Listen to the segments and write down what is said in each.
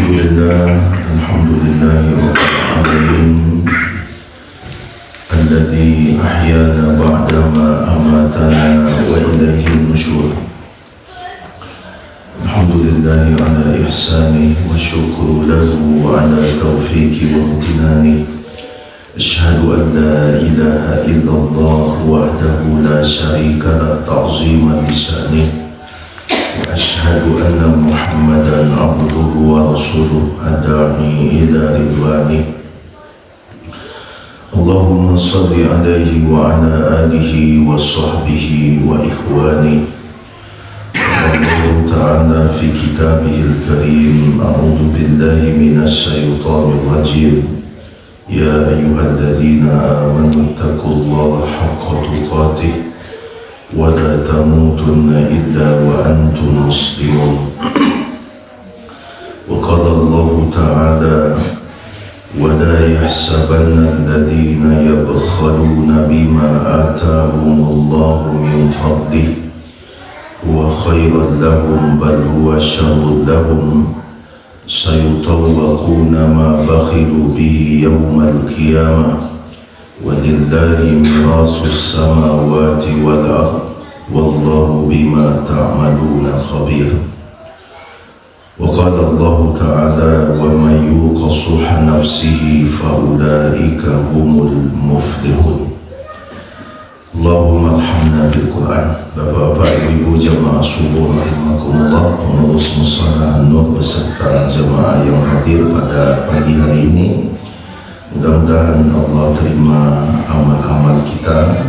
الحمد لله رب العالمين الذي أحيانا بعدما أماتنا وإليه النشور. الحمد لله على إحسانه والشكر له على توفيقه وامتنانه. أشهد أن لا إله إلا الله وحده لا شريك له تعظيما لشأنه. أشهد أن محمدا عبده ورسوله الداعي إلى رضوانه. اللهم صل عليه وعلى آله وصحبه وإخوانه. الله تعالى في كتابه الكريم: أعوذ بالله من الشيطان الرجيم. يا أيها الذين آمنوا اتقوا الله حق تقاته ولا تموتن إلا وأنتم مسلمون. وقال الله تعالى: ولا يحسبن الذين يبخلون بما آتاهم الله من فضله هو خيرا لهم بل هو شر لهم سيطوقون ما بخلوا به يوم القيامة ولله ميراث السماوات والأرض والله بما تعملون خبير. وقال الله تعالى: ومن يوق شح نفسه فأولئك هم المفلحون. Allahumma arhamna bil Quran. Bapak-bapak, ibu jamaah subuh rahimakumullah, pengurus Musala An-Nur beserta jamaah yang hadir pada pagi hari ini, mudah-mudahan Allah terima amal-amal kita,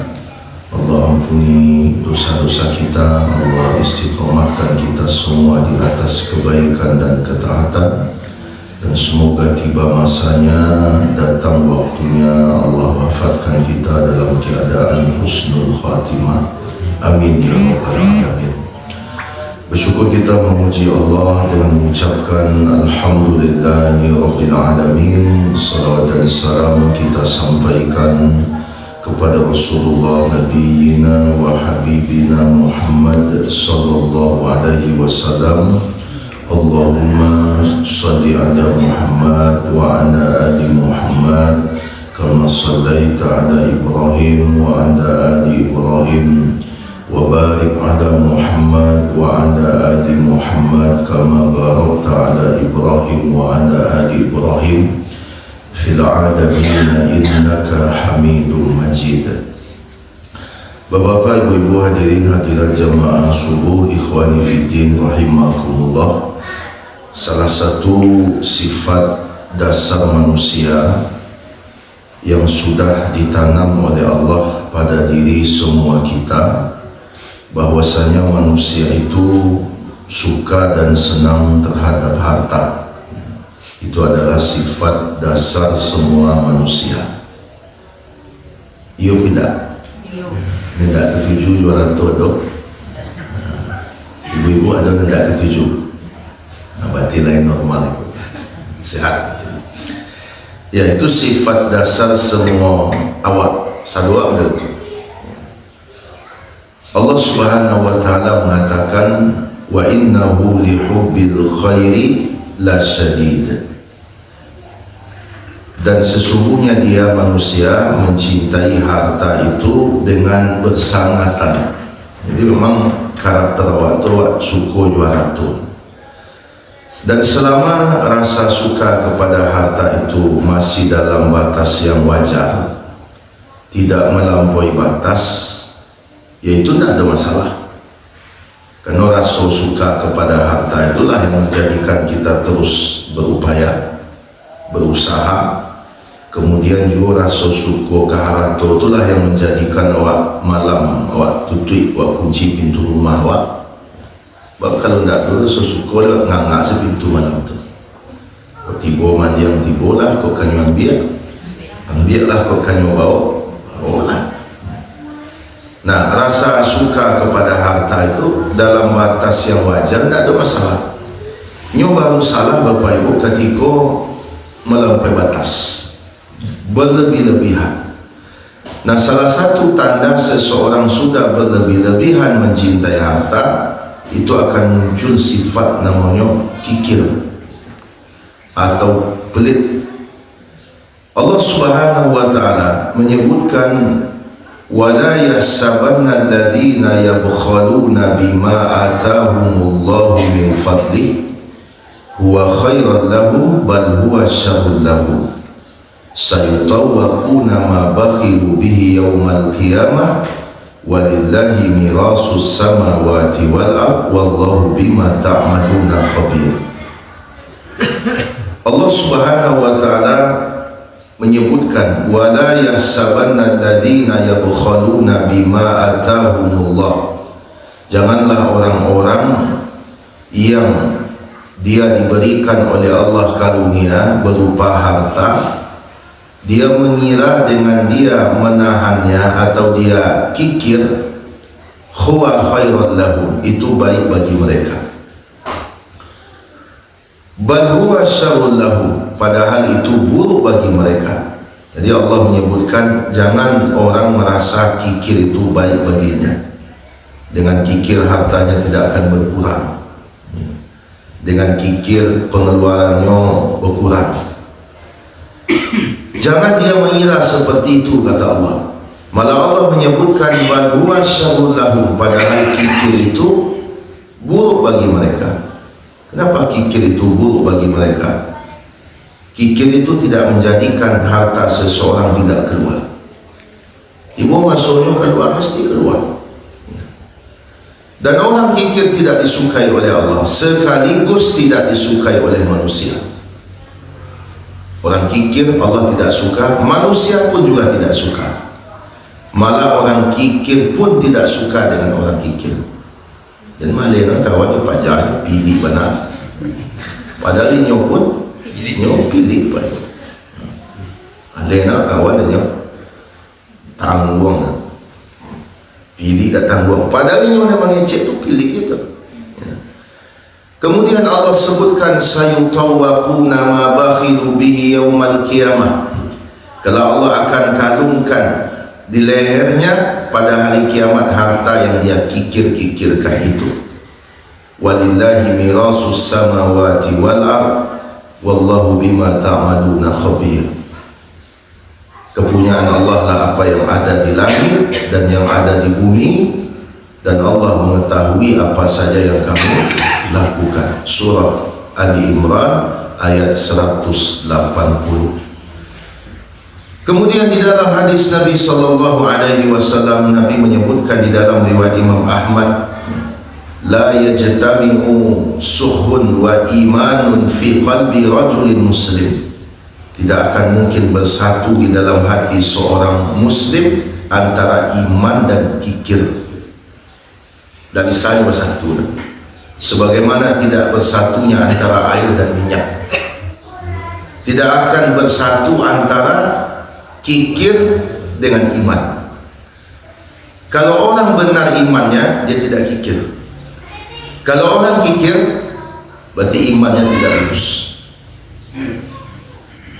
Allah ampuni dosa-dosa kita, Allah istiqomahkan kita semua di atas kebaikan dan ketaatan, dan semoga tiba masanya, datang waktunya, Allah wafatkan kita dalam keadaan husnul khatimah. Amin ya rabbal alamin. Bersyukur kita memuji Allah dengan mengucapkan alhamdulillahi rabbil alamin. Salawat dan salam kita sampaikan kepada Rasulullah Nabiyyina wa Habibina Muhammad sallallahu alaihi wasallam. Allahumma salli ala Muhammad wa ala ali Muhammad kama sallaita ala Ibrahim wa ala ali Ibrahim wa barik ala Muhammad wa ala ali Muhammad kama barakta ala Ibrahim wa ala ali Ibrahim fil alamin innaka Hamidum Majid. Bapak-bapak, ibu-ibu, hadirin hadirat jamaah subuh, ikhwani fiddin rahimakumullah. Salah satu sifat dasar manusia yang sudah ditanam oleh Allah pada diri semua kita, bahwasanya manusia itu suka dan senang terhadap harta. Itu adalah sifat dasar semua manusia. Iya tidak? Tidak ketujuh juara todo. Ibu-ibu ada tidak ketujuh? Berarti lain normal, sehat. Ya, itu sifat dasar semua awak. Sadua betul itu. Allah Subhanahu wa taala mengatakan, wa innahu lihubbil khairi la syadid. Dan sesungguhnya dia manusia mencintai harta itu dengan bersangatan. Jadi memang karakter awak tu suku juara tu. Dan selama rasa suka kepada harta itu masih dalam batas yang wajar, tidak melampaui batas, yaitu tidak ada masalah. Karena rasa suka kepada harta itulah yang menjadikan kita terus berupaya, berusaha. Kemudian juga rasa syukur ke harta itulah yang menjadikan awak malam awak tutup, awak kunci pintu rumah awak. Sebab kalau tidak dulu rasa syukur awak ngak-ngak sepintu malam tu. Kau tiba mandi yang tiba lah, kau kanyu ambil lah, kau kanyu bawa lah. Nah, rasa suka kepada harta itu dalam batas yang wajar, tidak ada masalah. Ini baru salah Bapak Ibu ketika melampaui batas, berlebih-lebihan. Nah, salah satu tanda seseorang sudah berlebih-lebihan mencintai harta, itu akan muncul sifat namanya kikir. atau pelit. Allah Subhanahu wa taala menyebutkan wala yahsabanna alladhina yabkhaluna bima atahumullahu min fadli huwa khairan lahum bal huwa syarrun lahum sayutawwaquna ma bakhilu bihi yawmal qiyamah walillahi mirasus samawati wal ard wallahu bima ta'maluna khabir. Allah Subhanahu wa taala menyebutkan wala yahsabanna alladhina yabkhaluna bima atahumullah, janganlah orang-orang yang dia diberikan oleh Allah karunia berupa harta, dia mengira dengan dia menahannya atau dia kikir, huwa khairan lahum, itu baik bagi mereka, bal huwa syarrun lahum, padahal itu buruk bagi mereka. Jadi Allah menyebutkan jangan orang merasa kikir itu baik baginya. Dengan kikir hartanya tidak akan berkurang, dengan kikir pengeluarannya berkurang. Jangan dia mengira seperti itu, kata Allah. Malah Allah menyebutkan bal huwa syarrun lahum, padahal kikir itu buruk bagi mereka. Kenapa kikir itu buruk bagi mereka? Kikir itu tidak menjadikan harta seseorang tidak keluar. Ibu masuknya keluar, mesti keluar. Dan orang kikir tidak disukai oleh Allah, sekaligus tidak disukai oleh manusia. Orang kikir Allah tidak suka, manusia pun juga tidak suka. Malah orang kikir pun tidak suka dengan orang kikir. Dan malena kawan pajar pilih benar, padahal ini pun pilih pada malena kawan dia tanggung, pilih dan tanggung, padahal ini orang mengecek tu pilih itu. Kemudian Allah sebutkan sayutawwaquna ma bakhilu bihi yaumal qiyamah, kalau Allah akan kalungkan di lehernya pada hari kiamat harta yang dia kikir-kikirkan itu. Walillahi mirasus samawati wal ard wallahu bima ta'maluna khabir. Kepunyaan Allah lah apa yang ada di langit dan yang ada di bumi, dan Allah mengetahui apa saja yang kamu lakukan. Surah Ali Imran ayat 180. Kemudian di dalam hadis Nabi SAW, Nabi menyebutkan di dalam riwayat Imam Ahmad, la yajtami'u suhun wa imanun fi qalbi rajulin muslim, tidak akan mungkin bersatu di dalam hati seorang muslim antara iman dan kikir. Dan saya bersatu, sebagaimana tidak bersatunya antara air dan minyak, tidak akan bersatu antara kikir dengan iman. Kalau orang benar imannya, dia tidak kikir. Kalau orang kikir, berarti imannya tidak lurus.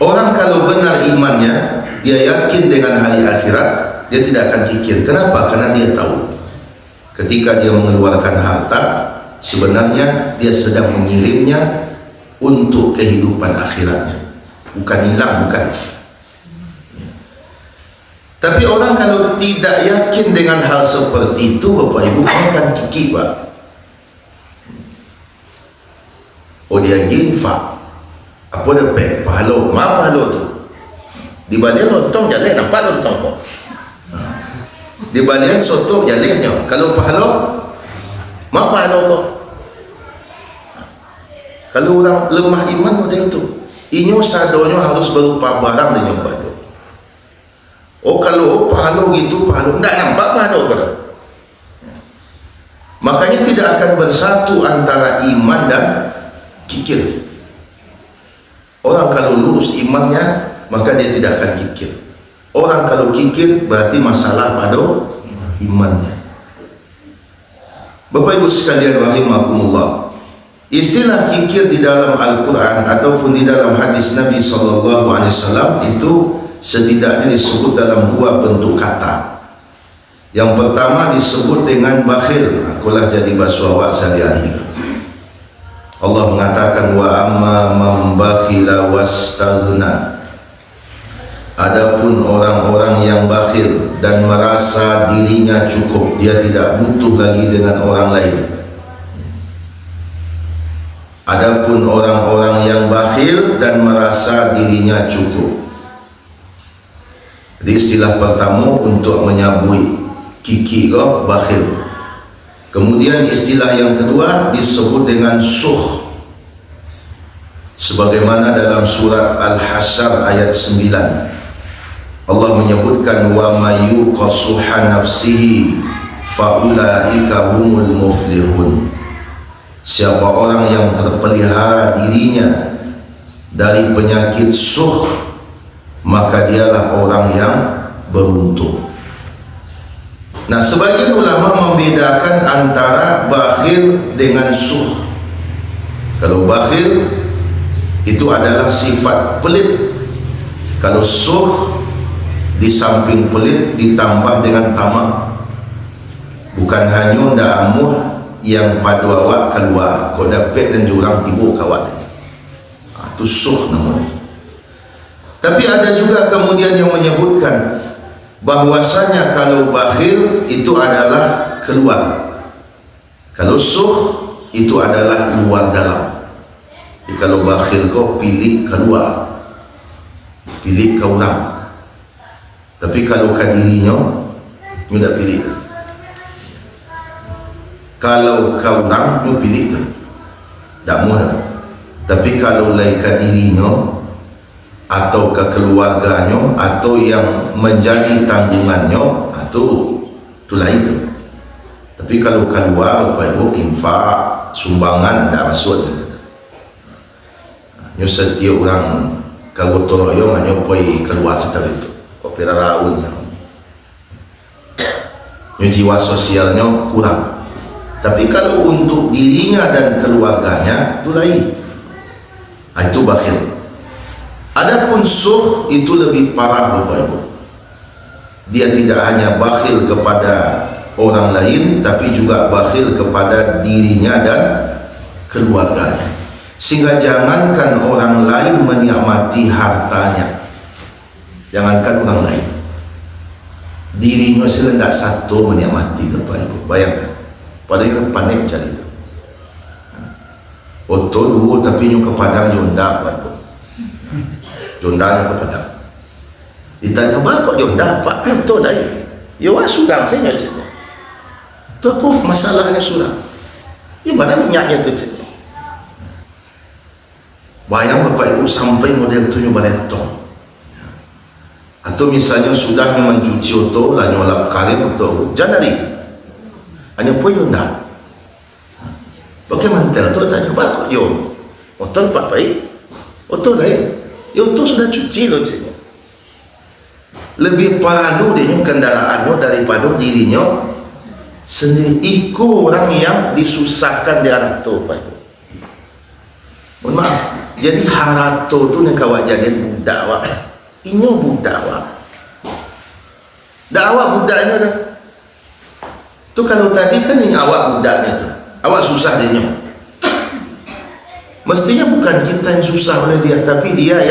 Orang kalau benar imannya, dia yakin dengan hari akhirat, dia tidak akan kikir. Kenapa? Karena dia tahu ketika dia mengeluarkan harta, sebenarnya dia sedang mengirimnya untuk kehidupan akhiratnya, bukan hilang, bukan. Tapi orang kalau tidak yakin dengan hal seperti itu, Bapak Ibu, akan kikir, Pak. Oh, dia infak, apa dia pek pahala, ma pahala tu di balik lontong jalan, nampak lontong kok di balik soto jalannya. Kalau pahala, ma pahala kok. Kalau orang lemah iman model itu, inyo sadonya harus berupa barang dan nyoba. Oh, kalau pahala gitu, pahala tidak nampak pahala pada. Makanya tidak akan bersatu antara iman dan kikir. Orang kalau lurus imannya, maka dia tidak akan kikir. Orang kalau kikir, berarti masalah pada imannya. Bapak Ibu sekalian rahimakumullah, istilah kikir di dalam Al-Quran ataupun di dalam hadis Nabi SAW itu setidaknya disebut dalam dua bentuk kata. Yang pertama disebut dengan bakhil, akulah jadi bahasa awak sehari-hari. Allah mengatakan wa amma man bakhila wastaghna. Adapun orang-orang yang bakhil dan merasa dirinya cukup, dia tidak butuh lagi dengan orang lain. Adapun orang-orang yang bakhil dan merasa dirinya cukup. Jadi istilah pertama untuk menyabui kiki ko bakhil. Kemudian istilah yang kedua disebut dengan sukh. Sebagaimana dalam surat Al-Hasyr ayat 9. Allah menyebutkan wa may yuqasuha nafsihi faulaika humul muflihun. Siapa orang yang terpelihara dirinya dari penyakit sukh, maka dialah orang yang beruntung. Nah, sebagian ulama membedakan antara bakhil dengan sukh. Kalau bakhil itu adalah sifat pelit. Kalau sukh di samping pelit ditambah dengan tamak. Bukan hanya ndak amuh yang padu awak keluar, kau dapat dan jurang tibu kawat. Itu sukh namanya. Tapi ada juga kemudian yang menyebutkan bahwasanya kalau bakhil itu adalah keluar, kalau sukh itu adalah luar dalam. Jadi kalau bakhil kau pilih keluar, pilih ke orang. Tapi kalau ke dirinya, you tak pilih. Kalau ke orang, you pilih tu, tak mudah. Tapi kalau lain ke dirinya, atau ke keluarganya, atau yang menjadi tanggungannya, itu lain tu. Tapi kalau keluar, Bapak Ibu, infak, sumbangan, ada maksud gitu. You setiap orang kagotong royong hanya pergi keluar setelah itu. Kopira raunnya, jiwa sosialnya kurang. Tapi kalau untuk dirinya dan keluarganya itu lain. Itu bakhil. Adapun sukh itu lebih parah, Bapak Ibu. Dia tidak hanya bakhil kepada orang lain, tapi juga bakhil kepada dirinya dan keluarganya. Sehingga jangankan orang lain menikmati hartanya, jangankan orang lain, dirinya sendiri tidak satu menikmati. Bapak Ibu bayangkan, padahal panik cari itu oto dulu, tapi nyu ke Padang jonda, Bapak Ibu, jondanya ke Padang. Ditanya bah kok jonda Pak Pirto dari ya wah surang saya nggak sini itu apa masalahnya surang ya mana minyaknya tu. Bayang Bapak Ibu sampai model tu nyu baletong. Atau misalnya sudah mencuci oto, lah nyolap karim atau janari, hanya pun yunda. Bagaimana tel tu tanya bakok yo, oto pak baik, oto lain, yo oto sudah cuci loh cina. Lebih parah dia kendaraannya daripada dirinya sendiri. Ikut orang yang disusahkan di arah tu, Pak Ibu. Mohon maaf. Jadi harato tu nak kawat jadi budak awak. Inyo budak awak. Dah awak budaknya dah. Tu kalau tadi kan yang awak budaknya tu. Awak susah dia. Mestinya bukan kita yang susah oleh dia, tapi dia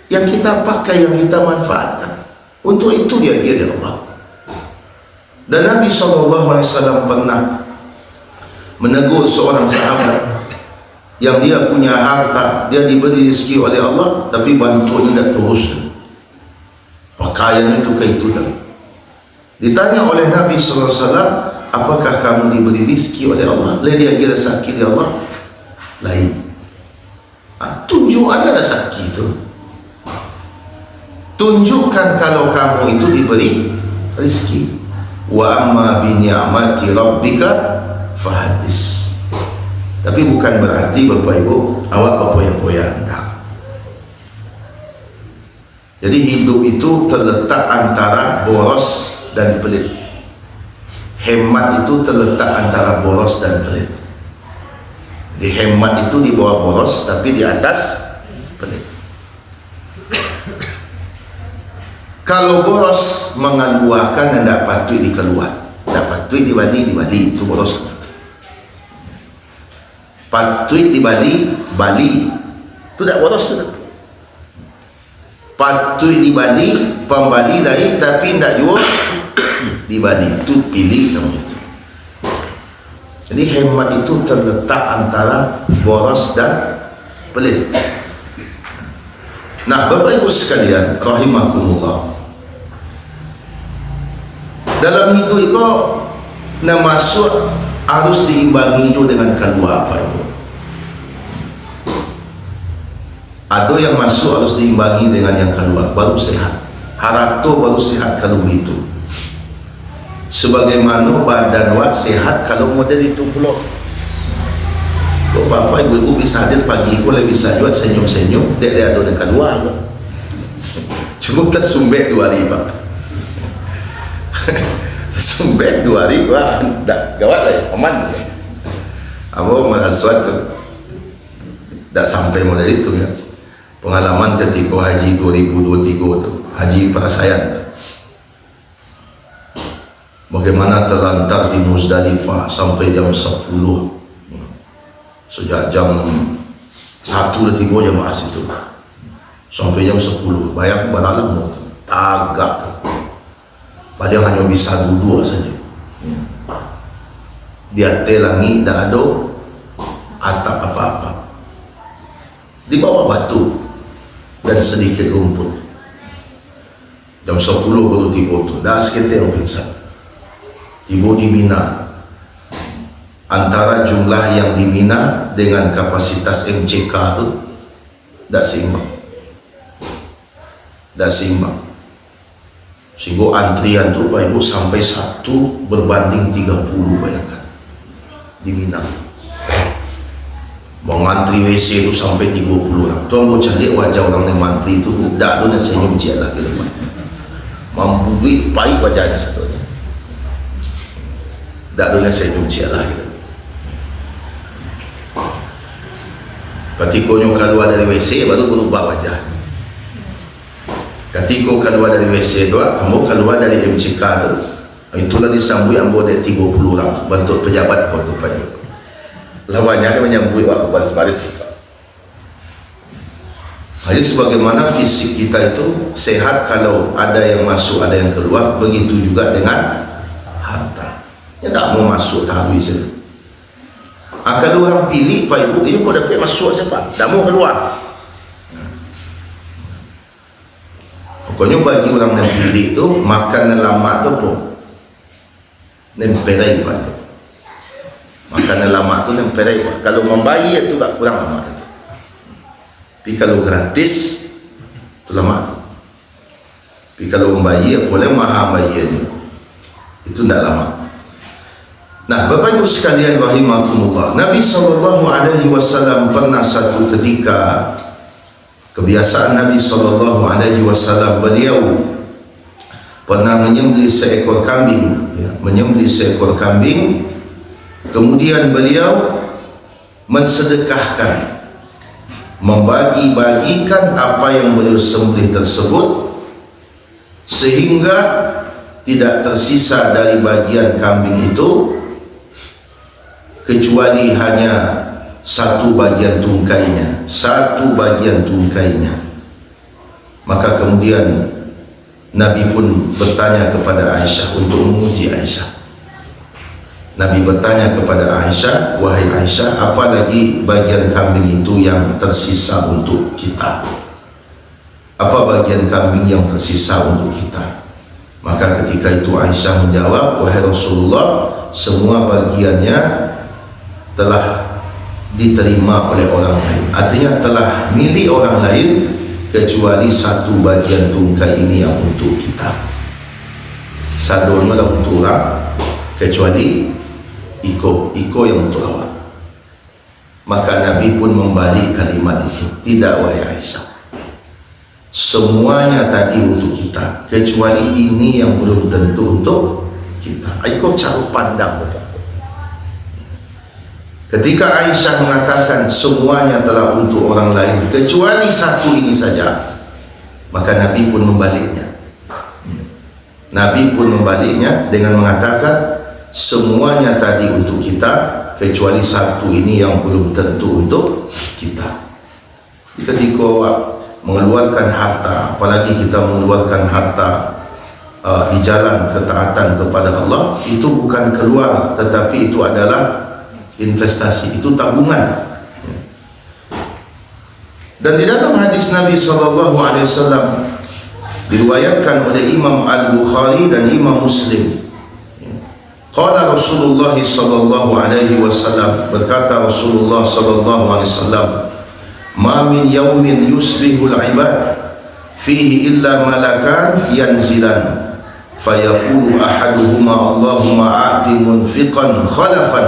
yang kita pakai, yang kita manfaatkan. Untuk itu dia Allah. Dan Nabi SAW pernah menegur seorang sahabat yang dia punya harta, dia diberi rezeki oleh Allah, tapi bantuannya tidak terus. Pakaian itu ke itu tadi. Ditanya oleh Nabi SAW, apakah kamu diberi rezeki oleh Allah? Lain dia kira sakit ya Allah? Lain. Tunjukkanlah sakit itu. Tunjukkan kalau kamu itu diberi rezeki. Wa amma bi ni'mati rabbika fahadis. Tapi bukan berarti Bapak Ibu awak berpoya-poya, enggak. Jadi hidup itu terletak antara boros dan pelit. Hemat itu terletak antara boros dan pelit. Di hemat itu di bawah boros, tapi di atas pelit. Kalau boros mengeluarkan dan tak patut dikeluar, tak patut dibalik itu boros. Patut di Bali, Bali tu tak boros tu. Patut di Bali, pembali dari tapi tak jual di Bali, tu pilih namanya itu. Jadi hemat itu terletak antara boros dan pelit. Nah, Bapak Ibu sekalian rahimakumullah, dalam hidup itu nak masuk harus diimbangi juga dengan keluar apa itu. Ada yang masuk harus diimbangi dengan yang keluar, baru sehat. Harato baru sehat kalau begitu. Sebagaimana badan wak sehat kalau model itu pula. Kok bapak ibu-ibu bisa hadir pagi, boleh bisa juga senyum-senyum, dia ada yang keluar. Cukup tak sumbek 2 hari pak. Sumbek 2 hari pak, dah gawat lah, aman. Apa malaswat tu, dah sampai model itu ya. Pengalaman ketika haji 2023 tu, haji perasaan tu, bagaimana terlantar di Muzdalifah sampai jam 10, sejak jam 1 tiba jamaah situ sampai jam 10, bayang beralam tu, tagak tu, padahal hanya bisa duduk saja. Di atas langit tak ada atap apa-apa, di bawah batu dan sedikit rumput. Jam 10 baru tiba tu, dah sekitar yang pingsan. Tiba di Mina, antara jumlah yang di Mina dengan kapasitas MCK tu tak seimbang, tak seimbang. Sehingga antrian tu Bapak Ibu sampai 1 berbanding 30, bayangkan di Mina. Mengantri WC itu sampai 30 orang. Tuan boleh cari wajah orang yang mantri itu, tak ada yang senyum je lah ke depan. Membui baik wajahnya satunya, tak ada yang senyum je lah gitu. Ketika keluar dari WC baru berubah wajah. Ketika keluar dari WC tu, ambo keluar dari MCK tu, itulah disambut ambo ada 30 orang bentuk pejabat waktu pagi. Lawannya dia menyambut waktu baris-baris. Jadi sebagaimana fisik kita itu sehat kalau ada yang masuk, ada yang keluar, begitu juga dengan harta. Yang tak mau masuk tak habis itu. Kalau orang pilih Pak Ibu, dia kau dapat masuk siapa? Tak mau keluar. Pokoknya bagi orang yang pilih itu, makan lama tu pun nemperai Pak Ibu. Makanan lama tu yang perai. Kalau membayar tu tak kurang lama tu. Tapi kalau gratis tu lama tu. Tapi kalau membayar boleh mahal bayarnya, itu tak lama. Nah, Bapak Ibu sekalian rahimakumullah, Nabi SAW pernah satu ketika, kebiasaan Nabi SAW, beliau pernah menyembelih seekor kambing, ya, menyembelih seekor kambing. Kemudian beliau mensedekahkan, membagi-bagikan apa yang beliau sembelih tersebut, sehingga tidak tersisa dari bagian kambing itu kecuali hanya 1 bagian tungkainya, 1 bagian tungkainya. Maka kemudian Nabi pun bertanya kepada Aisyah untuk menguji Aisyah. Nabi bertanya kepada Aisyah, wahai Aisyah, apa lagi bagian kambing itu yang tersisa untuk kita? Apa bagian kambing yang tersisa untuk kita? Maka ketika itu Aisyah menjawab, wahai Rasulullah, semua bagiannya telah diterima oleh orang lain. Artinya telah milik orang lain, kecuali 1 bagian tungkai ini yang untuk kita. Sadonya lah untuk orang, kecuali Iko yang untuk awak. Maka Nabi pun membalik kalimat itu, tidak wahai Aisyah, semuanya tadi untuk kita, kecuali ini yang belum tentu untuk kita. Iko cara pandang betul. Ketika Aisyah mengatakan semuanya telah untuk orang lain kecuali 1 ini saja, maka Nabi pun membaliknya. Nabi pun membaliknya dengan mengatakan semuanya tadi untuk kita, kecuali satu ini yang belum tentu untuk kita. Ketika awak mengeluarkan harta, apalagi kita mengeluarkan harta di jalan ketaatan kepada Allah, itu bukan keluar, tetapi itu adalah investasi, itu tabungan. Dan di dalam hadis Nabi SAW diriwayatkan oleh Imam Al-Bukhari dan Imam Muslim, qala Rasulullah sallallahu alaihi wasallam, berkata Rasulullah sallallahu alaihi wasallam, ma min yaumin yusbihul ibad fihi illa malakan yanzilan fayaqulu ahaduhuma Allahumma a'ti munfiqan khalafan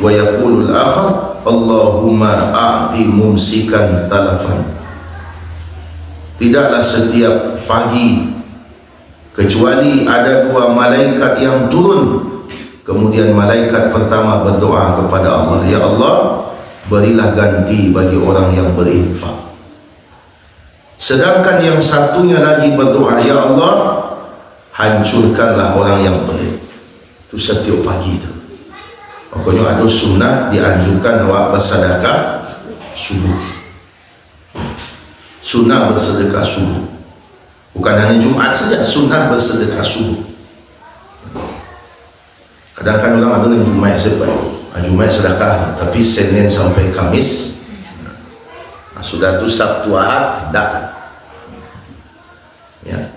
wa yaqulu al-akhar Allahumma a'ti mumsikan talafan. Tidaklah setiap pagi kecuali ada dua malaikat yang turun, kemudian malaikat pertama berdoa kepada Allah, ya Allah, berilah ganti bagi orang yang berinfak. Sedangkan yang satunya lagi berdoa, ya Allah, hancurkanlah orang yang pelit. Itu setiap pagi itu. Pokoknya ada sunnah dianjurkan awak bersedekah subuh. Sunnah bersedekah subuh. Bukan hanya Jumaat saja, sunnah bersedekah subuh. Kadang-kadang orang ada yang Jumaat sebab Jumaat sedekah, tapi Senin sampai Kamis sudah tu Sabtu Ahad tak. Ya.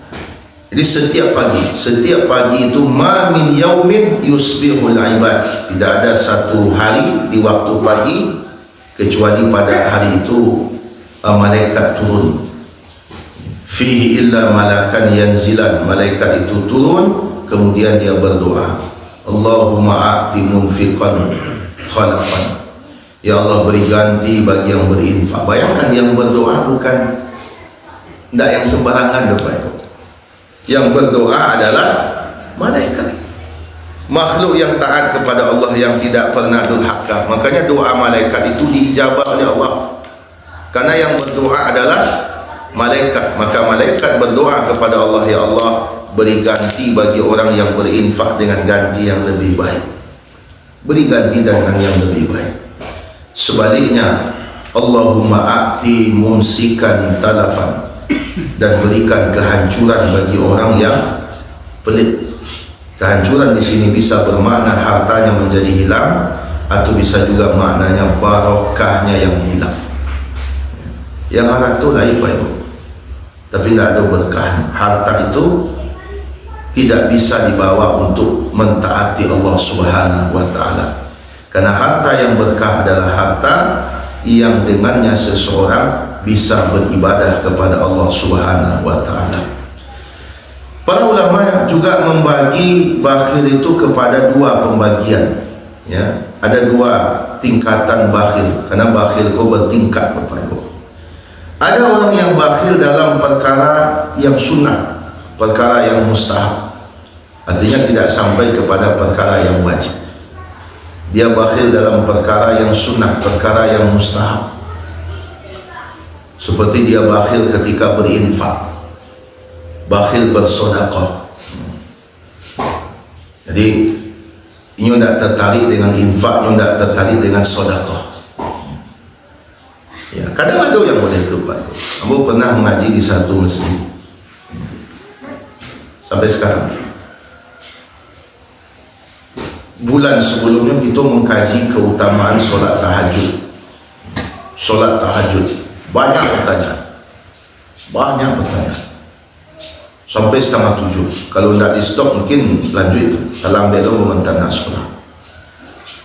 Jadi setiap pagi itu ma min yaumin yusbihul ibad, tidak ada satu hari di waktu pagi kecuali pada hari itu malaikat turun. Fihi illa malakan yanzilan, malaikat itu turun kemudian dia berdoa, Allahumma a'ti munfiqan khalafan, ya Allah, beri ganti bagi yang berinfak. Bayangkan yang berdoa bukan tidak yang sembarangan depan itu. Yang berdoa adalah malaikat, makhluk yang taat kepada Allah, yang tidak pernah durhaka. Makanya doa malaikat itu diijabah oleh Allah, karena yang berdoa adalah malaikat. Maka malaikat berdoa kepada Allah, ya Allah, beri ganti bagi orang yang berinfak dengan ganti yang lebih baik. Beri ganti dengan yang lebih baik. Sebaliknya, Allahumma a'ti mumsikan talafan, dan berikan kehancuran bagi orang yang pelit. Kehancuran di sini bisa bermakna hartanya menjadi hilang, atau bisa juga maknanya barokahnya yang hilang. Yang harta itu lain baik, tapi tidak ada berkah. Harta itu tidak bisa dibawa untuk mentaati Allah Subhanahu wa ta'ala, karena harta yang berkah adalah harta yang dengannya seseorang bisa beribadah kepada Allah Subhanahu wa ta'ala. Para ulama juga membagi bakhil itu kepada dua pembagian, ya. Ada dua tingkatan bakhil, karena bakhil itu bertingkat Bapak Ibu. Ada orang yang bakhil dalam perkara yang sunnah, perkara yang mustahab, artinya tidak sampai kepada perkara yang wajib. Dia bakhil dalam perkara yang sunnah, perkara yang mustahab. Seperti dia bakhil ketika berinfak, bakhil bersedekah. Jadi ini tidak tertarik dengan infak, ini tidak tertarik dengan sedekah. Ya, kadang ada yang boleh itu Pak. Kamu pernah mengaji di satu masjid sampai sekarang. Bulan sebelumnya kita mengkaji keutamaan solat tahajud. Solat tahajud banyak pertanyaan, sampai 6:30. Kalau tidak di stop mungkin lanjut itu dalam belo mementan nak sekolah.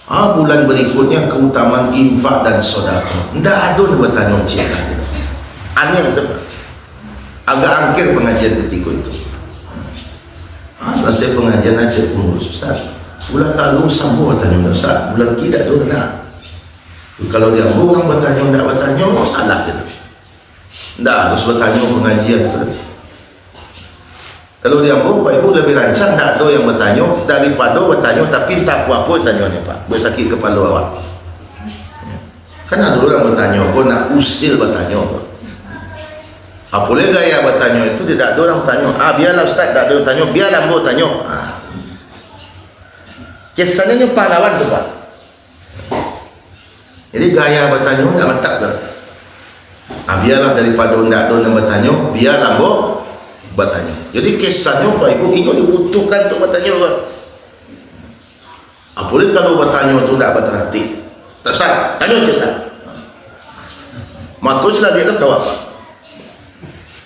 Bulan berikutnya keutamaan infak dan sedekah. Tidak ada yang bertanya cik lagi. Aneh sebab agak angkir pengajian ketika itu. Selesai pengajian aja pengurus, Ustaz, bulan lalu sambung bertanya, Ustaz, bulan tidak tu kena. Kalau dia orang bertanya, tidak bertanya, salah dia. Tidak harus bertanya pengajian. Kalau dia Pak Ibu lebih lancar, tidak ada yang bertanya daripada bertanya tapi tak apa-apa tanyanya Pak, bersakit kepala awak. Kan ada orang bertanya, kau nak usil bertanya. Apa boleh gaya bertanya itu, tidak ada orang bertanya. Biarlah Ustaz, tak ada orang bertanya, biarlah Mbok tanya. Kesannya pahlawan tu Pak. Jadi gaya bertanya tak letak dah. Biarlah daripada undak don yang bertanya, biarlah bertanya. Jadi kisahnya Pak Ibu ini dibutuhkan untuk bertanya orang. Apalagi kalau bertanya tu tak berterhati. Tak sah, tanya je sah. Maka sudah dia tu kawak.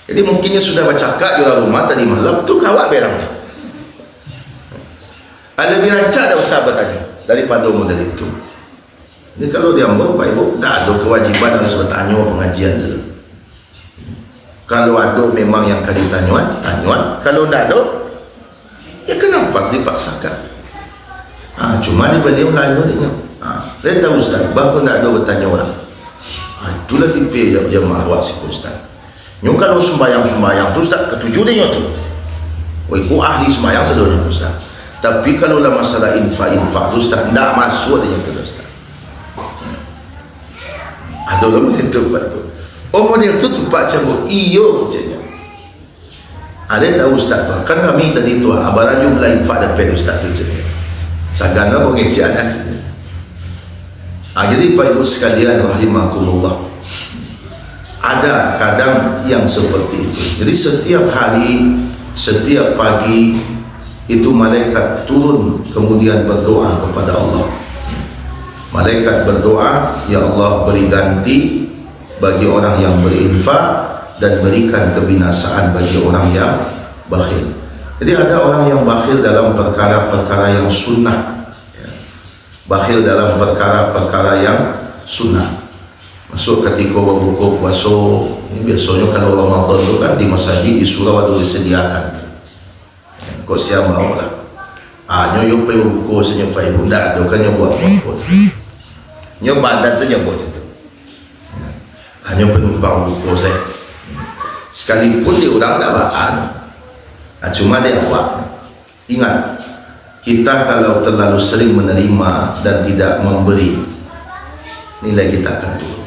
Jadi mungkinnya sudah bercakap di dalam rumah tadi malam tu kawak berangnya. Ada lebih rancak dah usaha bertanya daripada model itu. Ini kalau dia Pak Ibu tak ada kewajiban harus bertanya pengajian dulu. Kalau ada memang yang akan ditanyuan, tanyuan. Kalau tak ada, ya kenapa dipaksakan? Cuma dia balik lain dia. Dia tahu Ustaz, bahawa tak ada bertanya orang. Itulah tipe jemaah awak si Ustaz. Nyo kalau sembayang tu Ustaz, ketujuh dia tu. Ku ahli sembayang sedonya Ustaz. Tapi kalau lah masalah infak tu Ustaz, tak masuk dia tu Ustaz. Ada orang tentu buat tu. Model tu tempat macam iyo kecilnya. Ada tahu Ustaz kan kami tadi tu abang jumlah infak dapat Ustaz tu kecilnya. Sagana pengecian kecilnya. Jadi Pak Ibu sekalian rahimakumullah, ada kadang yang seperti itu. Jadi setiap hari, setiap pagi itu malaikat turun kemudian berdoa kepada Allah. Malaikat berdoa, ya Allah beri ganti bagi orang yang berinfak dan berikan kebinasaan bagi orang yang bakhil. Jadi ada orang yang bakhil dalam perkara-perkara yang sunnah, bakhil dalam perkara-perkara yang sunnah. Masuk ketika berbuka puasa, ini biasanya kalau Ramadan itu kan di masjid di surau ada disediakan. Kau siap bawa lah. Nyo pergi berbuka saja Pak Ibu, tak ada kan nyo buat apa-apa. Nyo badan saja buat itu. Hanya penumpang buku saya. Sekalipun dia orang tak ada. Cuma dia buat. Ingat, kita kalau terlalu sering menerima dan tidak memberi, nilai kita akan turun.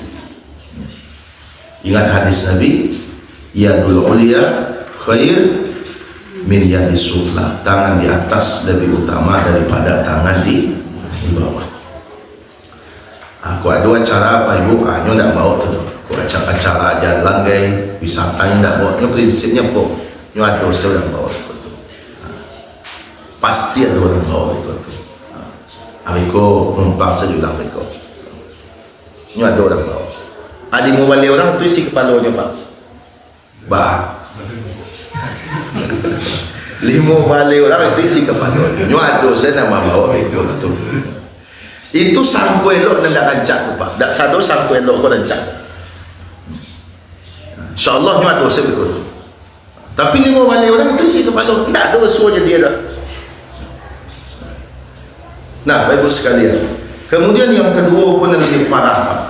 Ingat hadis Nabi, yadul ulia khair min yadis sufla. Tangan di atas lebih utama daripada tangan di bawah. Aku ada acara Pak Ibu, nyo tak bawa tu. Acara jalan gay wisata yang tak bawa, nyo prinsipnya po nyo ada usaha orang bawa ikut tu. Pasti ada orang bawa ikut tu. Abiko numpang sejulang abiko, nyo ada orang bawa. Adi mau balik orang tu isi kepala nyo Pak. Limo balik orang itu isi kepala nyo ada usaha nama bawa ikut tu. Itu sangku elok dan tak rancak tu Pak. Tak sadu sangku elok kau rancak. InsyaAllah ni ada usaha berikut tu. Tapi dia mau balik orang itu isi kepala, tak ada usaha dia dah. Nah Bapak Ibu sekalian, kemudian yang kedua pun yang lebih parah Pak.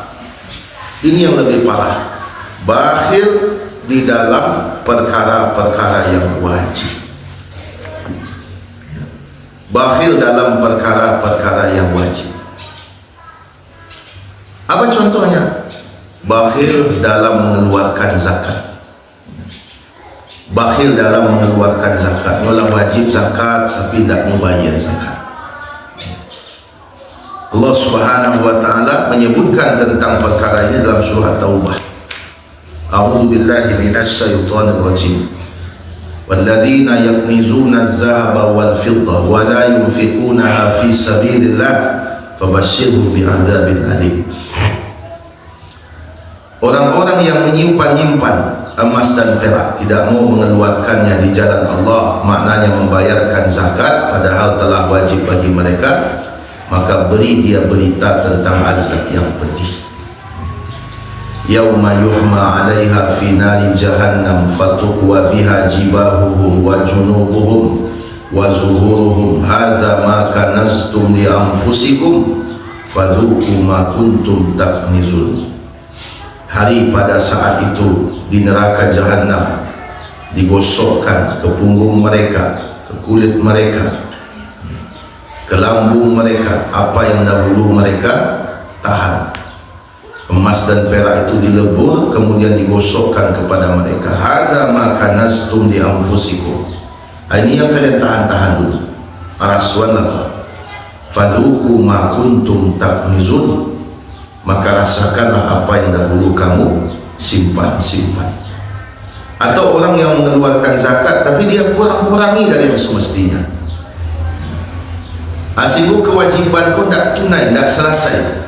Ini yang lebih parah, bakhil di dalam perkara-perkara yang wajib. Bakhil dalam perkara-perkara yang wajib. Apa contohnya? Bakhil dalam mengeluarkan zakat. Bakhil dalam mengeluarkan zakat. Nyolah wajib zakat tapi tak bayar zakat. Allah Subhanahu wa taala menyebutkan tentang perkara ini dalam surah Taubah. A'udzu billahi minasy syaithanir rajim. Walladzina yaknizuna az-zahaba wal fidda wa la yunfiqunaha fi sabilillah fabashshirhum bi'adzabin alim. Orang-orang yang menyimpan-nyimpan emas dan perak, tidak mau mengeluarkannya di jalan Allah, maknanya membayarkan zakat padahal telah wajib bagi mereka, maka beri dia berita tentang azab yang pedih. Yauma yuhma 'alaiha fi nari jahannam fatuqwa biha jibahuhum wa junubuhum wa zuhuruhum hadza ma kanaztum li anfusikum fadzuqu ma kuntum taknizun. Hari pada saat itu di neraka jahanam digosokkan ke punggung mereka, ke kulit mereka, ke lambung mereka apa yang dahulu mereka tahan. Emas dan perak itu dilebur kemudian digosokkan kepada mereka. Hadza ma kanaztum li anfusikum. Ini yang kalian tahan-tahan dulu. Araswan apa? Fadzuqu ma kuntum taknizun. maka rasakanlah apa yang dahulu kamu simpan. Atau orang yang mengeluarkan zakat tapi dia kurangi dari yang semestinya, sehingga kewajiban kau tak tunai, tak selesai,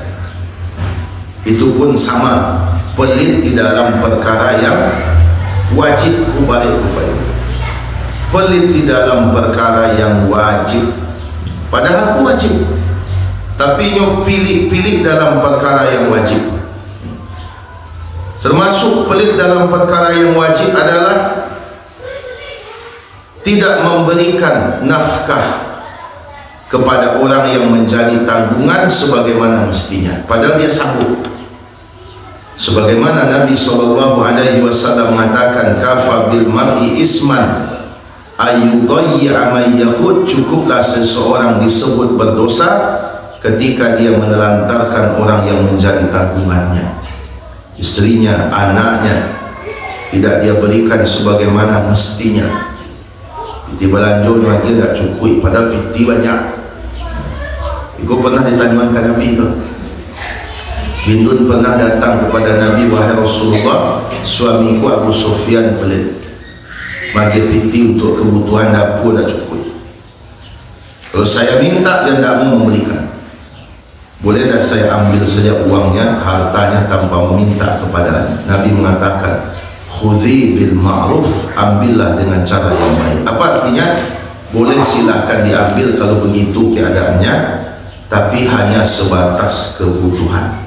itu pun sama, pelit di dalam perkara yang wajib ku balik kepada, pelit di dalam perkara yang wajib padahal ku wajib, tapi nyo pilih dalam perkara yang wajib. Termasuk pelit dalam perkara yang wajib adalah tidak memberikan nafkah kepada orang yang menjadi tanggungan sebagaimana mestinya, padahal dia sanggup. Sebagaimana Nabi SAW mengatakan, kafa bil mar'i isman ayyudayya man yaqut, cukuplah seseorang disebut berdosa ketika dia menelantarkan orang yang menjadi tanggungannya, istrinya, anaknya, tidak dia berikan sebagaimana mestinya. Piti belanjanya dia tak cukup, padahal piti banyak. Aku pernah ditanyakan Nabi itu, Hindun pernah datang kepada Nabi, wahai Rasulullah, suamiku Abu Sufyan pelit, bagi piti untuk kebutuhan dapur tak cukup. Kalau saya minta dia tak mau memberikan, boleh tak saya ambil saja uangnya, hartanya tanpa meminta kepadanya? Nabi mengatakan, khudhi bil ma'ruf, ambillah dengan cara yang baik. Apa artinya? Boleh silahkan diambil kalau begitu keadaannya, tapi hanya sebatas kebutuhan.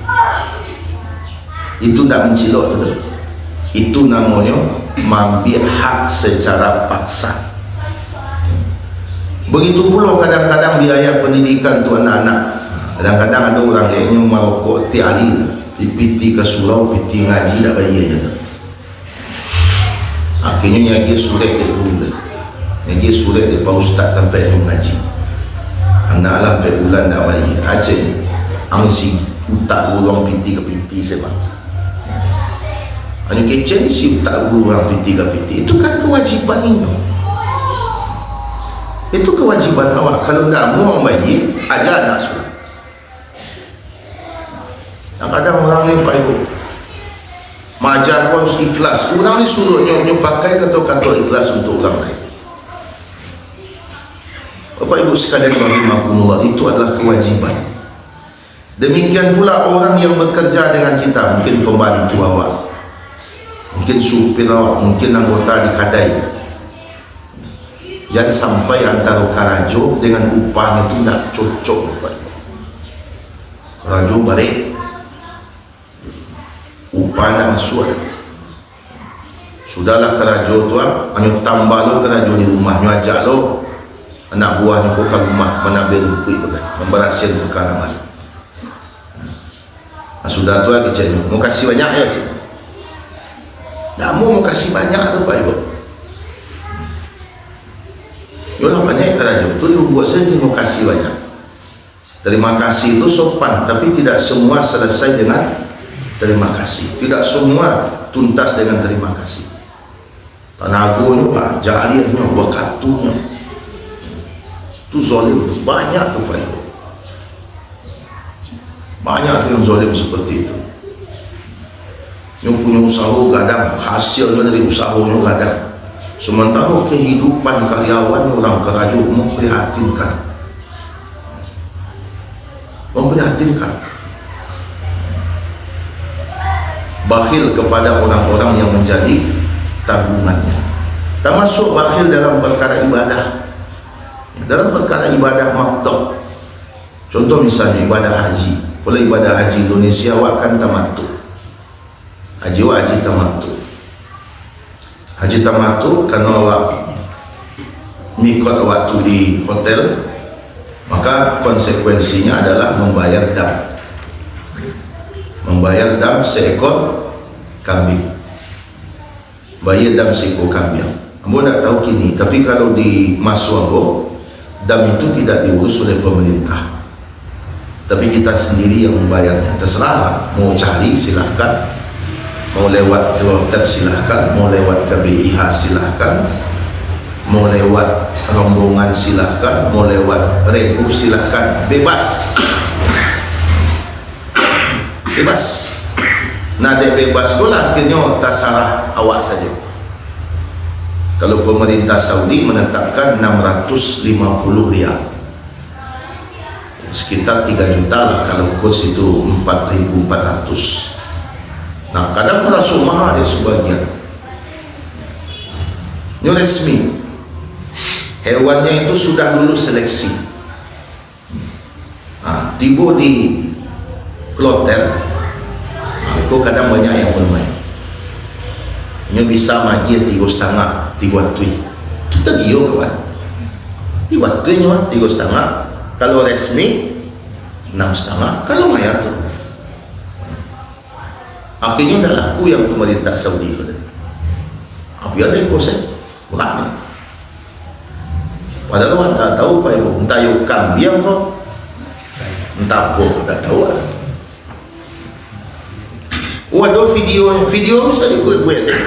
Itu tak mencilok tu. Itu namanya mengambil hak secara paksa. Begitu pula kadang-kadang biaya pendidikan tu anak-anak. Kadang-kadang ada orang yang merokok tiap hari, piti ke surau, piti ngaji tak bayar je tu. Akhirnya nyagi surat dia dulu, nyagi surat dia Pak Ustaz sampai dia mengaji. Anak alam sampai bulan tak bayar, acik angsi utak ulang piti ke piti sebab hanya kecil ni si utak ulang piti ke piti. Itu kan kewajiban ini, itu kewajiban awak. Kalau tak mau bayar, ajar anak surat. Kadang orang ni Pak Ibu majar pun harus ikhlas. Orang ni suruh nyo pakai kata-kata ikhlas untuk orang lain. Bapak Ibu sekalian rahimakumullah, itu adalah kewajiban. Demikian pula orang yang bekerja dengan kita, mungkin pembantu awak, mungkin supir awak, mungkin anggota di kadai, yang sampai antara karajo dengan upahnya itu tidak cocok. Bapak Ibu, karajo balik, upah tak masuk ada. Sudahlah kerajo tu hanya tambah lo kerajo di rumahnya, ajak lo anak buahnya kau ke rumah menambil rumput memberhasil perkara. Sudah tu lagi cik, mau kasih banyak ya cik, tak mau kasih banyak tu Pak Ibu. Yolah banyak kerajo tu dia buat saja mau kasih banyak. Terima kasih itu sopan, tapi tidak semua selesai dengan terima kasih. Tidak semua tuntas dengan terima kasih. Tenagonya, jariahnya, waktunya, itu zalim. Banyak tu Pak Ibu, banyak tu yang zalim seperti itu. Yang punya usaha gadang, hasilnya dari usahanya gadang, sementara kehidupan karyawan orang kerajo memprihatinkan. Bakhil kepada orang-orang yang menjadi tanggungannya. Termasuk bakhil dalam perkara ibadah. Dalam perkara ibadah maktab. Contoh misalnya ibadah haji. Kalau ibadah haji Indonesia awak kan tamattu. Haji tamattu. Haji tamattu karena awak mikot waktu di hotel, maka konsekuensinya adalah membayar dam. Membayar dam seekor kambing. Bayar dam seekor kambing. Ambo tak tahu kini, tapi kalau di Maswago, dam itu tidak diurus oleh pemerintah, tapi kita sendiri yang membayarnya. Terserah, mau cari silahkan, mau lewat kloter silahkan, mau lewat KBIH silahkan, mau lewat rombongan silahkan, mau lewat regu silahkan, bebas. bebas. Nah, dek bebas pula akhirnya terserah awak saja. Kalau pemerintah Saudi menetapkan 650 rial, sekitar 3 juta lah kalau kos itu 4.400. Nah, kadang terasa mahal dia sebagian. Ini resmi. Hewannya itu sudah lulus seleksi. Nah, tiba di kloter, kok kadang banyak yang bermain. Ini bisa maju 3,5, 3 tui. Itu tergiur kawan. 3 tui ni 3,5. Kalau resmi 6,5. Kalau maya tu. Akhirnya dah laku yang pemerintah Saudi. Apa ada yang kosek? Berat. Padahal orang tak tahu apa itu. Entah yuk kambing kok. Entah apa, tak tahu lah. Ada video misalnya gue saya.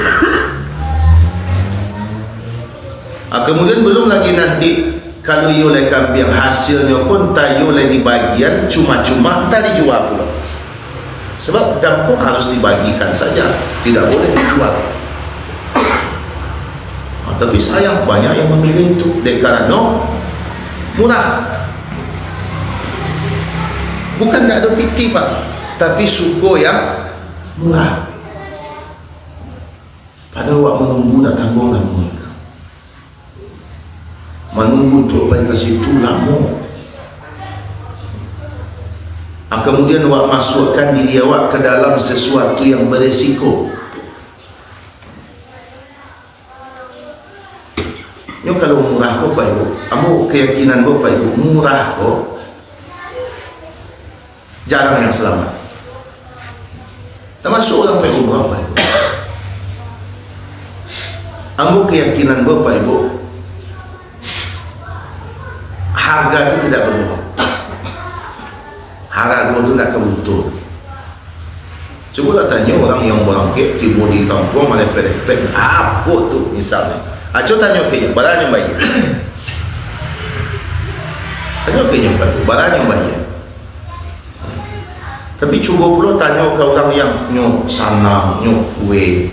Kemudian belum lagi nanti kalau you oleh kambing hasilnya pun tak you oleh di bagian cuma-cuma entah dijual pula. Sebab dampung harus dibagikan saja, tidak boleh dijual. Tapi sayang banyak yang memilih itu karena murah. Bukan tak ada piti pak, tapi suku yang murah. Padahal awak menunggu nak tanggung lama. Menunggu untuk apa yang kasih itu lama. Kemudian awak masukkan diri awak ke dalam sesuatu yang beresiko. Ini kalau murah kok Pak Ibu, kamu keyakinan Bapak Ibu murah kok jarang yang selamat. Termasuk orang Pak Ibu Bapak Ibu. Kamu keyakinan Bapak Ibu harga itu tidak berubah. Harga itu nak kebutuhan. Cuba tanya orang yang berangkit tiba di kampung melepet-lepet apa tu misalnya. Coba tanya ke barang yang bayar. Tanya ke barang yang bayar. Tapi cuba pula tanya ke orang yang nyok sanam, nyok kue.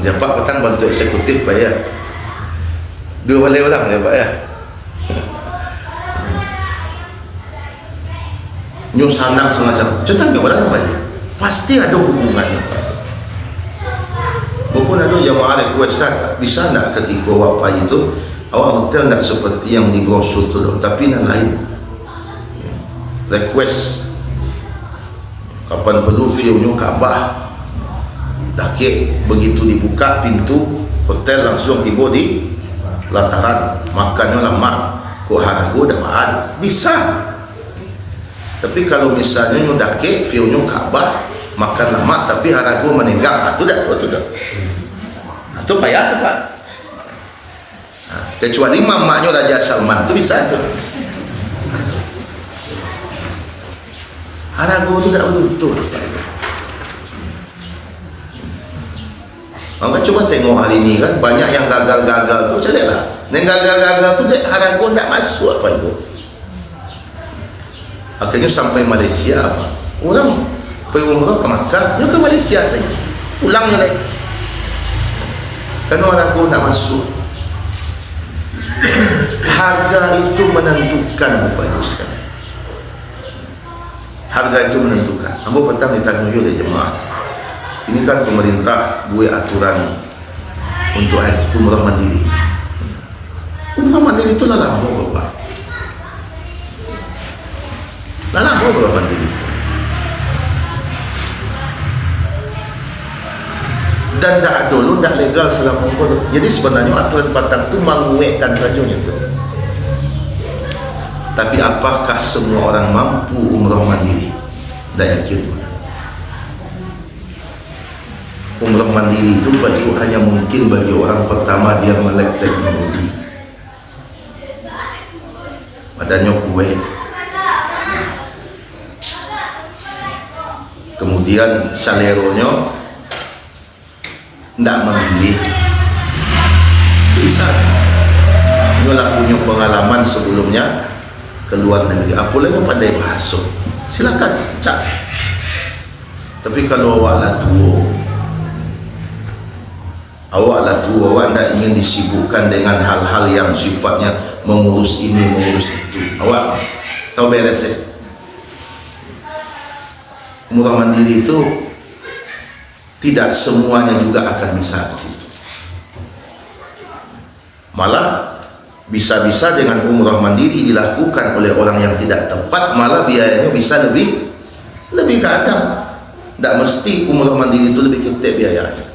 Dia Pak petang bantu eksekutif bayar. 2 balai orang ya Pak ya. Nyok sanam semacam. Coba tanya barang yang bayar. Pasti ada hubungannya Pak. Walaupun ada jamaah request bisa nak ketika awak pagi itu awak hotel tak seperti yang di brosur tu tapi yang lain request kapan perlu view-nya Kaabah dakik begitu dibuka pintu hotel langsung tiba di lataran makannya lama kok harga dah mahal bisa. Tapi kalau misalnya dakik view-nya Kaabah makan lama tapi harga menenggak, itu dah, itu dah. Itu payah tu Pak. Kecuali mamanya Raja Salman tu bisa tu. Harga tu tak betul. Maka coba tengok hari ni kan banyak yang gagal-gagal tu macam lah. Yang gagal-gagal tu harga tak masuk apa itu. Akhirnya sampai Malaysia apa? Orang pergi umrah ke Makkah, dia ke Malaysia saja. Pulangnya lagi. Kerana orang pun nak masuk. Harga itu menentukan Bapak Ibu sekalian. Harga itu menentukan. Ambo petang ditanya oleh jemaah. Ini kan pemerintah buat aturan untuk haji umrah mandiri. Umrah mandiri itu lah lama Bapak. Lah lama umrah mandiri. Dan dah dulu dah legal selama umur. Jadi sebenarnya aturan Patang tu menguatkan saja itu. Tapi apakah semua orang mampu umrah mandiri? Dah yakin. Umrah mandiri itu hanya mungkin bagi orang pertama dia melek teknologi. Badannya kuat. Kemudian saleronya tidak memilih bisa nyolah punya pengalaman sebelumnya ke luar negeri apalagi pandai bahasa silakan cak Tapi kalau awak tua, tidak ingin disibukkan dengan hal-hal yang sifatnya mengurus ini, mengurus itu. Awak tahu beres ya? Umrah mandiri itu tidak semuanya juga akan bisa ke situ. Malah bisa-bisa dengan umrah mandiri dilakukan oleh orang yang tidak tepat, malah biayanya bisa lebih kadang. Tidak mesti umrah mandiri itu lebih kecil biayanya.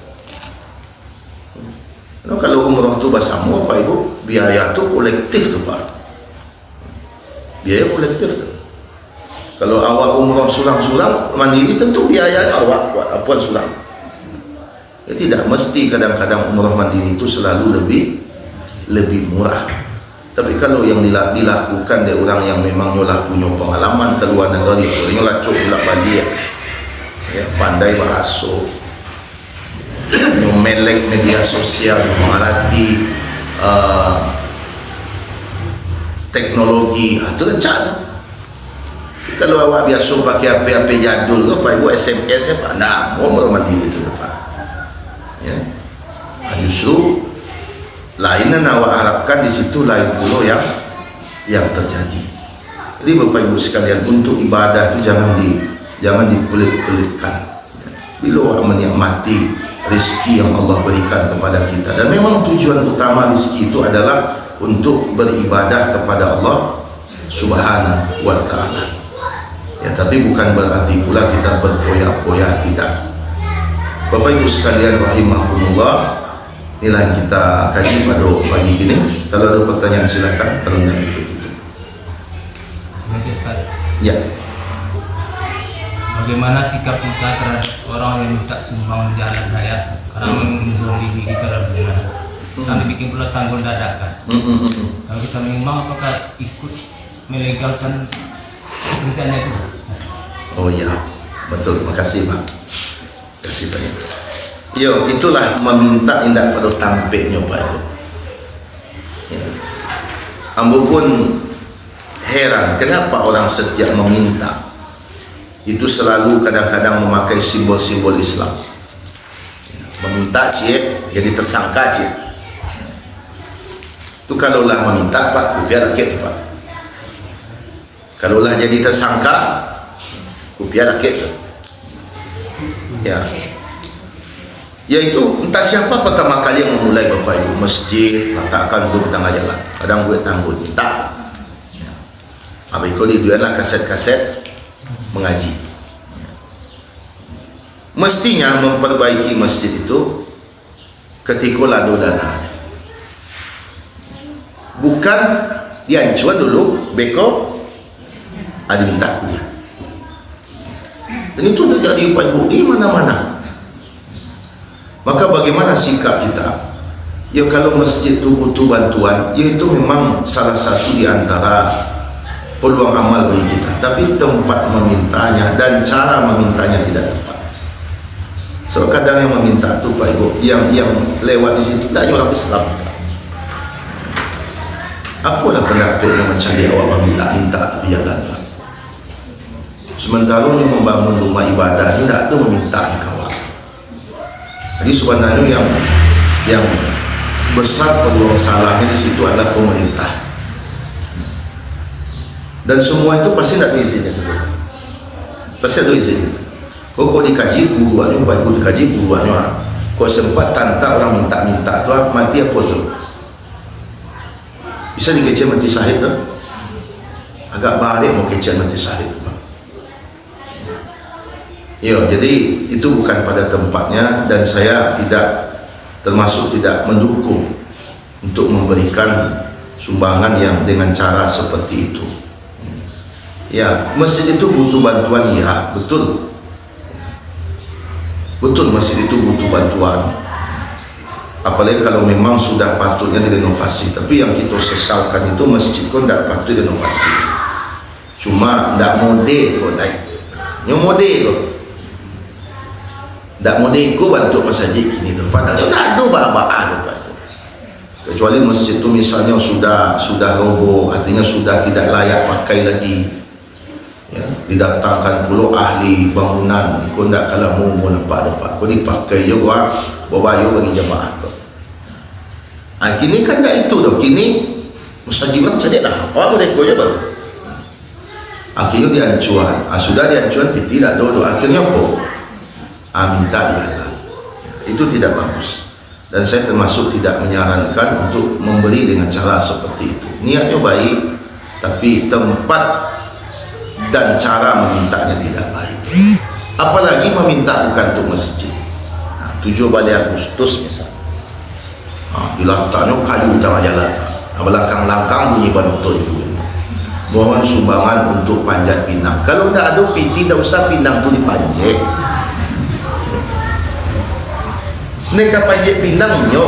Nah, kalau umrah itu bersama Pak Ibu, biaya itu kolektif tu Pak. Biaya kolektif tu. Kalau awak umrah sulang-sulang mandiri, tentu biayanya awak buat sulang. Ya, tidak mesti kadang-kadang umrah mandiri itu selalu lebih murah. Tapi kalau yang dilakukan dari orang yang memang nyolah punya pengalaman ke luar negeri, nyolah cuk pula balik ya, pandai bahasa, melek media sosial, mengerti teknologi, itu lencana. Kalau awak biasa pakai HP jadul, apa ibu SMS ya Pak, nah mau mandiri itu Pak. Ya, justru lainan awak harapkan di situ lain pula yang terjadi. Jadi Bapak Ibu sekalian, untuk ibadah itu jangan dipelit-pelitkan. Bila awak menikmati rezeki yang Allah berikan kepada kita, dan memang tujuan utama rezeki itu adalah untuk beribadah kepada Allah Subhanahu wa Ta'ala. Ya, tapi bukan berarti pula kita berpoya-poya, tidak. Bapak Ibu sekalian rahimahumullah, inilah yang kita kaji pada pagi ini. Kalau ada pertanyaan silakan, terendam itu. Ya. Bagaimana sikap kita terhadap orang yang minta sumbang di jalan raya karena menzolimi kita dalam jalan? Kami bikin pula tanggul dadakan. Kalau kita memang apakah ikut melegalkan rencana itu? Oh iya, betul. Makasih Pak. Kasih banyak. Yo, itulah meminta indah pada tampeknya Pak Ibu. Ya. Ambo pun heran kenapa orang setiap meminta itu selalu kadang-kadang memakai simbol-simbol Islam. Ya. Meminta cie, jadi tersangka cie. Itu kalaulah meminta Pak, biar rakyat Pak. Kalaulah jadi tersangka, biar rakyat. Ya. Yaitu entah siapa pertama kali yang memulai Bapak Ibu, masjid letakkan di tengah jalan, kadang buat tanggul minta. Habis itu dibuatlah kaset-kaset mengaji. Mestinya memperbaiki masjid itu ketika lado dana, bukan diancuan dulu beko ada minta kuliah. Dan itu terjadi Pak Ibu di mana-mana. Maka bagaimana sikap kita? Ya, kalau masjid itu butuh bantuan, ya itu memang salah satu di antara peluang amal bagi kita. Tapi tempat memintanya dan cara memintanya tidak tepat. So kadang yang meminta itu Pak Ibu, yang lewat di situ tidak orang Islam. Apalah pendapat yang macam dia awak meminta di jalan Pak? Sementara ini membangun rumah ibadah ini tidak ada meminta kawan. Jadi sebenarnya yang besar peluang salahnya di situ adalah pemerintah. Dan semua itu pasti tidak ada izin itu. Pasti ada izin itu. Kok dikaji buruannya, Pak Ibu dikaji buruannya. Kok sempat tantang orang minta-minta tu mati apa tu? Bisa dikecil mati syahid tu? Agak balik mau kecil mati syahid tu. Ya, jadi itu bukan pada tempatnya dan saya termasuk tidak mendukung untuk memberikan sumbangan yang dengan cara seperti itu. Ya, masjid itu butuh bantuan, ya, betul. Betul, masjid itu butuh bantuan. Apalagi kalau memang sudah patutnya direnovasi. Tapi yang kita sesalkan itu masjid pun tidak patut direnovasi. Cuma tidak model kok naik. Yang model kok. Tak mau diikut bantu masjid kini tu. Padahal tak ada apa-apa. Kecuali masjid tu misalnya sudah roboh, artinya sudah tidak layak pakai lagi. Ya, didatangkan pula ahli bangunan. Kau nak kalau mau nampak dapat, kau dipakai juga bawa bagi jemaah kau. Kini kan tak itu dah. Kini masjid orang cari lah. Orang mereka je baru. Akhirnya diancuan. Sudah diancuan, tidak dulu. Akhirnya apa? Minta dihalal. Itu tidak bagus. Dan saya termasuk tidak menyarankan untuk memberi dengan cara seperti itu. Niatnya baik, tapi tempat dan cara memintanya tidak baik. Apalagi meminta bukan untuk masjid. 7 Agustus misalnya. Dilantarnya kayu tengah jalan. Belakang-belakang bunyi bantul itu. Mohon sumbangan untuk panjat pinang. Kalau tidak ada piti, tidak usah pinang itu dipanjat. Mereka panjat pinang ini,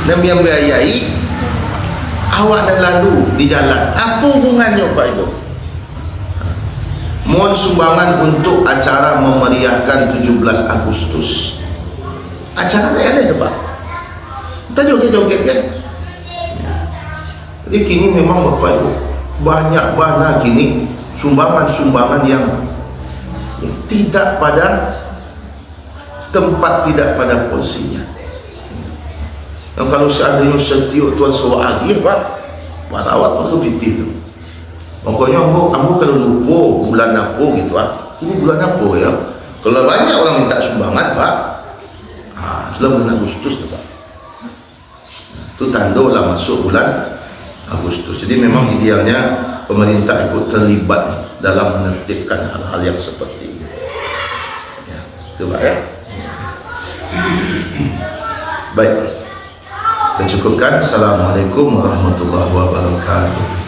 dan yang biayai awak dan lalu di jalan. Apa hubungannya Pak Ibu? Mohon sumbangan untuk acara memeriahkan 17 Agustus. Acara tak ada itu Pak. Kita joget-joget kan? Jadi kini memang Bapak Ibu banyak kini sumbangan-sumbangan yang tidak pada tempat, tidak pada porsinya. Dan kalau seandainya setiap tuan sewagi Pak, warawat perlu piti itu. Pokoknya ambo kalau lupa bulan apa gitu ini bulan apa ya? Kalau banyak orang minta sumbangan Pak, sudah bulan Agustus tu Pak. Itu tanda lah masuk bulan Agustus. Jadi memang idealnya pemerintah ikut terlibat dalam menertibkan hal-hal yang seperti ini. Ya, itu Pak ya. Baik, kita cukupkan. Assalamualaikum warahmatullahi wabarakatuh.